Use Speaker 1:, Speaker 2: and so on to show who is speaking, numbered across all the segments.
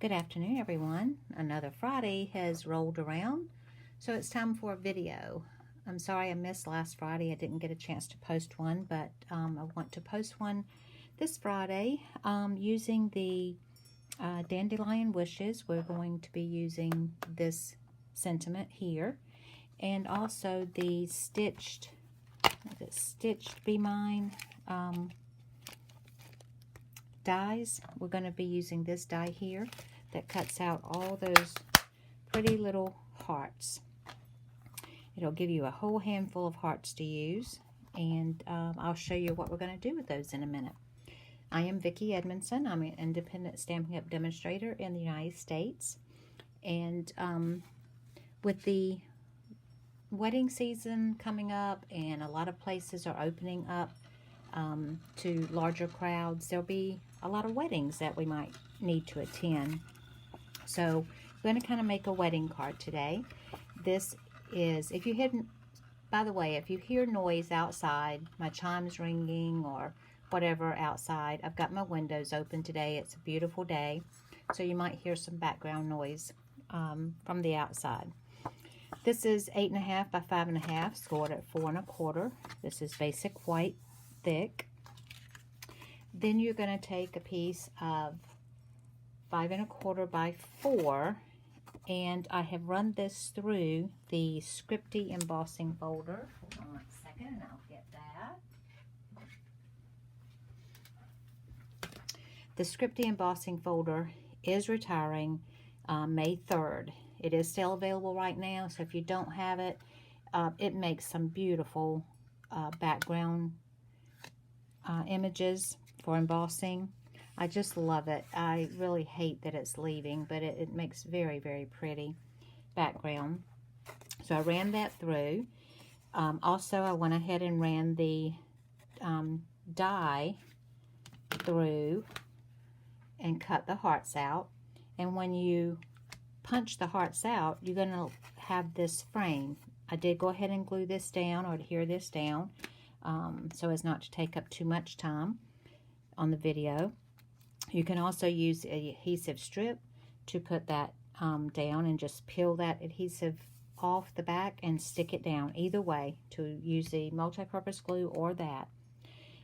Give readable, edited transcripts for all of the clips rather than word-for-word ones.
Speaker 1: Good afternoon, everyone. Another Friday has rolled around, so it's time for a video. I'm sorry I missed last Friday. I didn't get a chance to post one, but I want to post one this Friday using the Dandelion Wishes. We're going to be using this sentiment here, and also the Stitched Be Mine dies. We're going to be using this die here that cuts out all those pretty little hearts. It'll give you a whole handful of hearts to use, and I'll show you what we're going to do with those in a minute. I am Vicki Edmondson. I'm an independent Stampin' Up! Demonstrator in the United States, and with the wedding season coming up and a lot of places are opening up to larger crowds, there'll be a lot of weddings that we might need to attend. So we're going to kind of make a wedding card today. This is, if you hear, by the way, if you hear noise outside, my chimes ringing or whatever outside, I've got my windows open today. It's a beautiful day, so you might hear some background noise from the outside. This is 8.5 by 5.5, scored at 4 1/4. This is basic white thick. Then you're going to take a piece of 5 1/4 by 4, and I have run this through the Scripty embossing folder. Hold on 1 second and I'll get that. The Scripty embossing folder is retiring May 3rd. It is still available right now, so if you don't have it, it makes some beautiful background images for embossing. I just love it. I really hate that it's leaving, but it makes very, very pretty background. So I ran that through. Also, I went ahead and ran the die through and cut the hearts out. And when you punch the hearts out, you're going to have this frame. I did go ahead and glue this down or adhere this down so as not to take up too much time on the video. You can also use an adhesive strip to put that down and just peel that adhesive off the back and stick it down. Either way, to use the multi-purpose glue or that.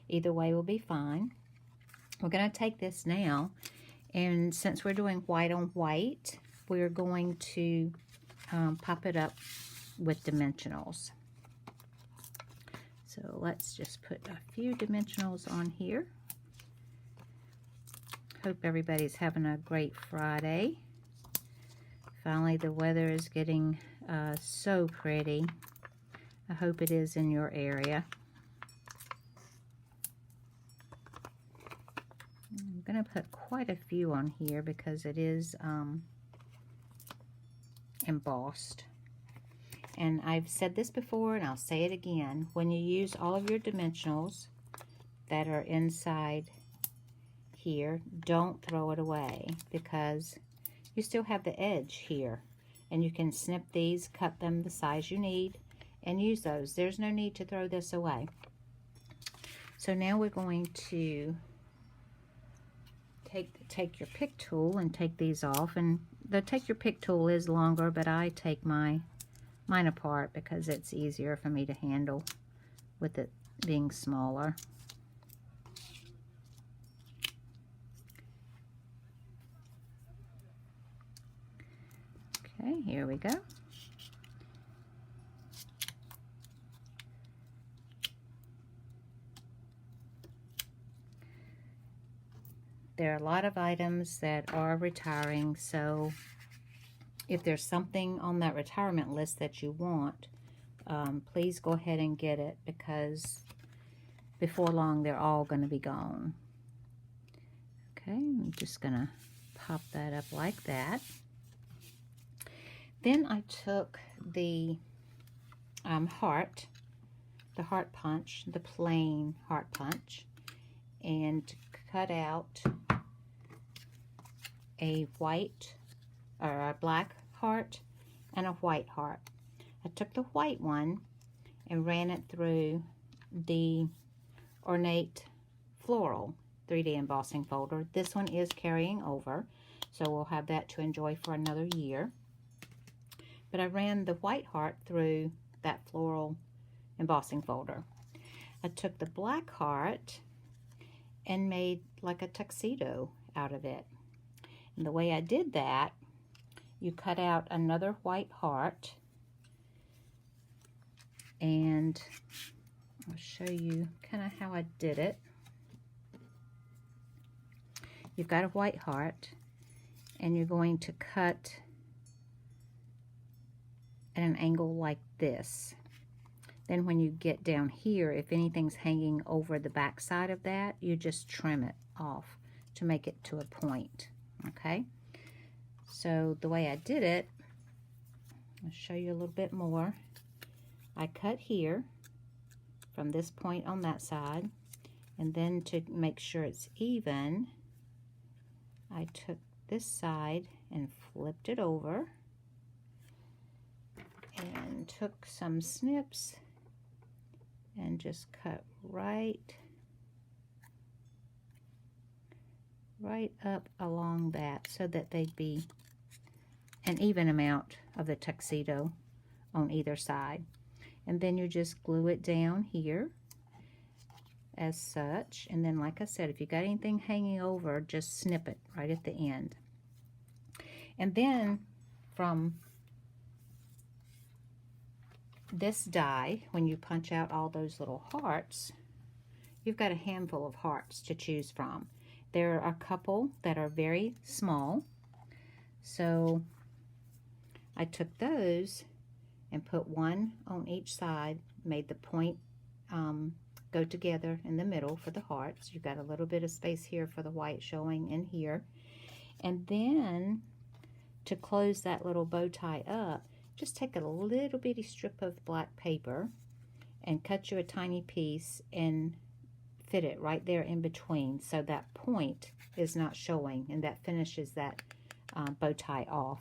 Speaker 1: Either way will be fine. We're going to take this now, and since we're doing white on white, we're going to pop it up with dimensionals. So let's just put a few dimensionals on here. Hope everybody's having a great Friday. Finally, the weather is getting so pretty. I hope it is in your area. I'm going to put quite a few on here because it is embossed. And I've said this before and I'll say it again. When you use all of your dimensionals that are inside here, don't throw it away because you still have the edge here, and you can snip these, cut them the size you need, and use those. There's no need to throw this away. So now we're going to take your pick tool and take these off, and the take your pick tool is longer, but I take mine apart because it's easier for me to handle with it being smaller. Okay, here we go. There are a lot of items that are retiring, so if there's something on that retirement list that you want, please go ahead and get it, because before long they're all going to be gone. Okay, I'm just going to pop that up like that. Then I took the heart punch, the plain heart punch, and cut out a white or a black heart and a white heart. I took the white one and ran it through the Ornate Floral 3D embossing folder. This one is carrying over, So we'll have that to enjoy for another year. But I ran the white heart through that floral embossing folder. I took the black heart and made like a tuxedo out of it. And the way I did that, you cut out another white heart, and I'll show you kind of how I did it. You've got a white heart, and you're going to cut at an angle like this. Then when you get down here, if anything's hanging over the back side of that, you just trim it off to make it to a point, okay? So the way I did it, I'll show you a little bit more. I cut here from this point on that side, and then to make sure it's even, I took this side and flipped it over and took some snips and just cut right up along that so that they'd be an even amount of the tuxedo on either side. And then you just glue it down here as such. And then, like I said, if you got anything hanging over, just snip it right at the end. And then from this die, when you punch out all those little hearts, you've got a handful of hearts to choose from. There are a couple that are very small, so I took those and put one on each side, made the point go together in the middle for the hearts. You've got a little bit of space here for the white showing in here. And then to close that little bow tie up, just take a little bitty strip of black paper and cut you a tiny piece and fit it right there in between so that point is not showing, and that finishes that bow tie off.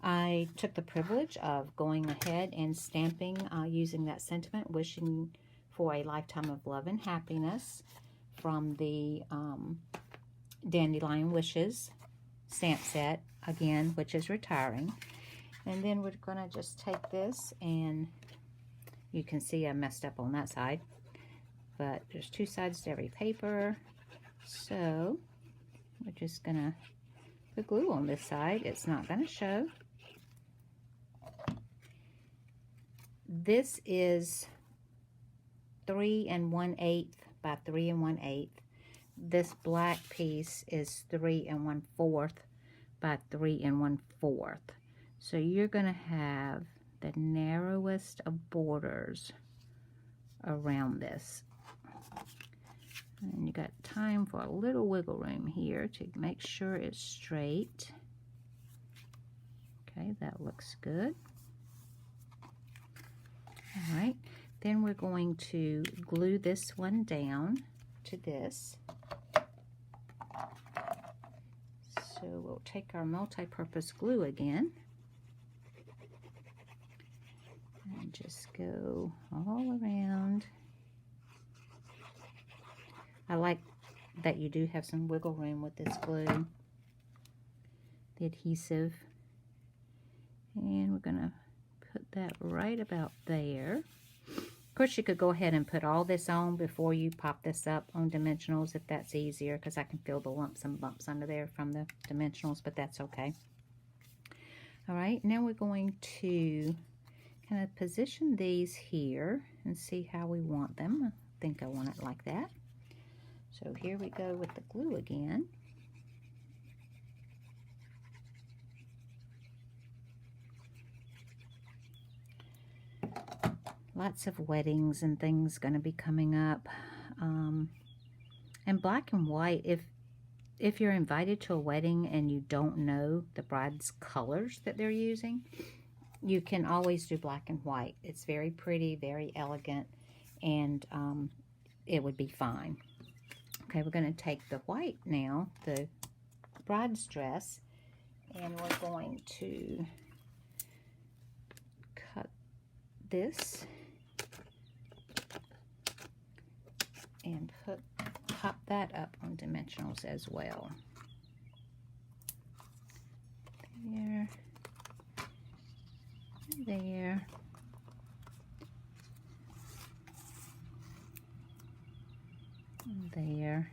Speaker 1: I took the privilege of going ahead and stamping using that sentiment, wishing for a lifetime of love and happiness from the Dandelion Wishes stamp set, again, which is retiring. And then we're going to just take this, and you can see I messed up on that side, but there's two sides to every paper. So we're just going to put glue on this side. It's not going to show. This is 3 1/8 by 3 1/8. This black piece is 3 1/4 by 3 1/4. So you're going to have the narrowest of borders around this. And you got time for a little wiggle room here to make sure it's straight. Okay, that looks good. All right, then we're going to glue this one down to this. So we'll take our multi-purpose glue again and just go all around. I like that you do have some wiggle room with this glue, the adhesive. And we're going to put that right about there. Of course, you could go ahead and put all this on before you pop this up on dimensionals if that's easier, because I can feel the lumps and bumps under there from the dimensionals, but that's okay. All right, now we're going to kind of position these here and see how we want them. I think I want it like that. So here we go with the glue again. Lots of weddings and things going to be coming up. And black and white, if you're invited to a wedding and you don't know the bride's colors that they're using, you can always do black and white. It's very pretty, very elegant, and it would be fine. Okay, we're going to take the white now, the bride's dress, and we're going to cut this and pop that up on dimensionals as well. there, there, there,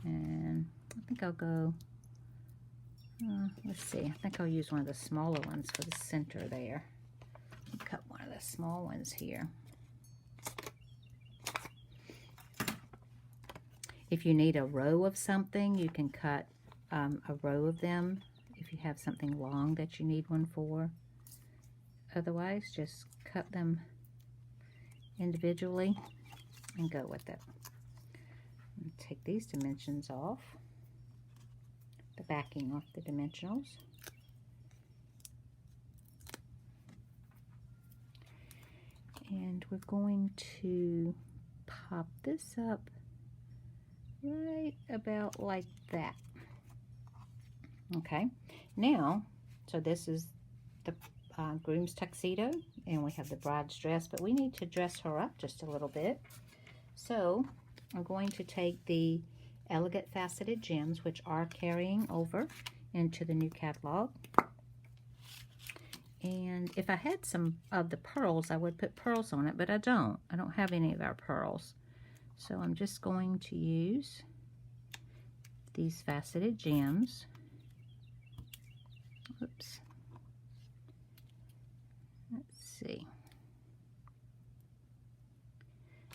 Speaker 1: and I think I'll go, let's see, I think I'll use one of the smaller ones for the center there. Cut one of the small ones here. If you need a row of something, you can cut a row of them if you have something long that you need one for. Otherwise, just cut them individually and go with it. And take these dimensions off, the backing off the dimensionals. And we're going to pop this up right about like that. Okay, now, so this is the groom's tuxedo, and we have the bride's dress, but we need to dress her up just a little bit. So I'm going to take the elegant faceted gems, which are carrying over into the new catalog. And if I had some of the pearls, I would put pearls on it, but I don't. I don't have any of our pearls. So I'm just going to use these faceted gems. Oops. Let's see.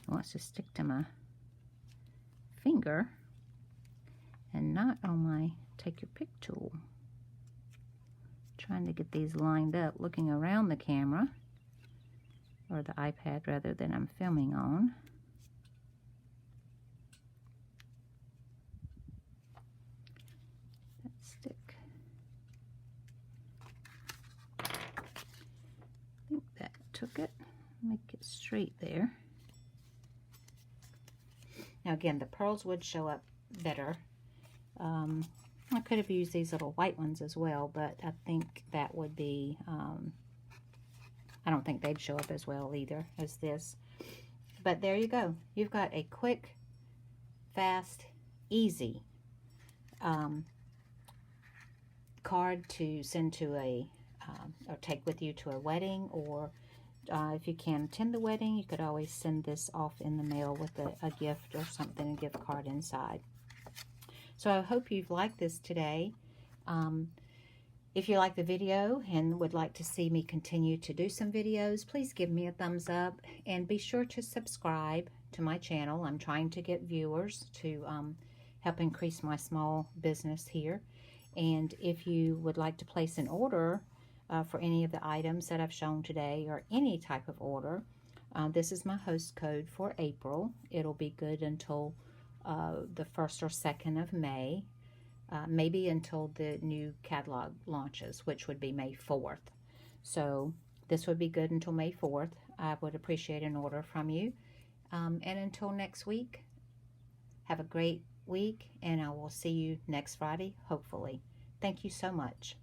Speaker 1: It wants to stick to my finger and not on my take your pick tool. Trying to get these lined up, looking around the camera, or the iPad rather, than I'm filming on. That stick. I think that took it. Make it straight there. Now again, the pearls would show up better. I could have used these little white ones as well, but I think that would be, I don't think they'd show up as well either as this. But there you go. You've got a quick, fast, easy card to send to a, or take with you to a wedding, or if you can't attend the wedding, you could always send this off in the mail with a gift or something, a gift card inside. So I hope you've liked this today. If you like the video and would like to see me continue to do some videos, please give me a thumbs up and be sure to subscribe to my channel. I'm trying to get viewers to help increase my small business here. And if you would like to place an order for any of the items that I've shown today, or any type of order, this is my host code for April. It'll be good until the 1st or 2nd of May, maybe until the new catalog launches, which would be May 4th. So this would be good until May 4th. I would appreciate an order from you. And until next week, have a great week, and I will see you next Friday, hopefully. Thank you so much.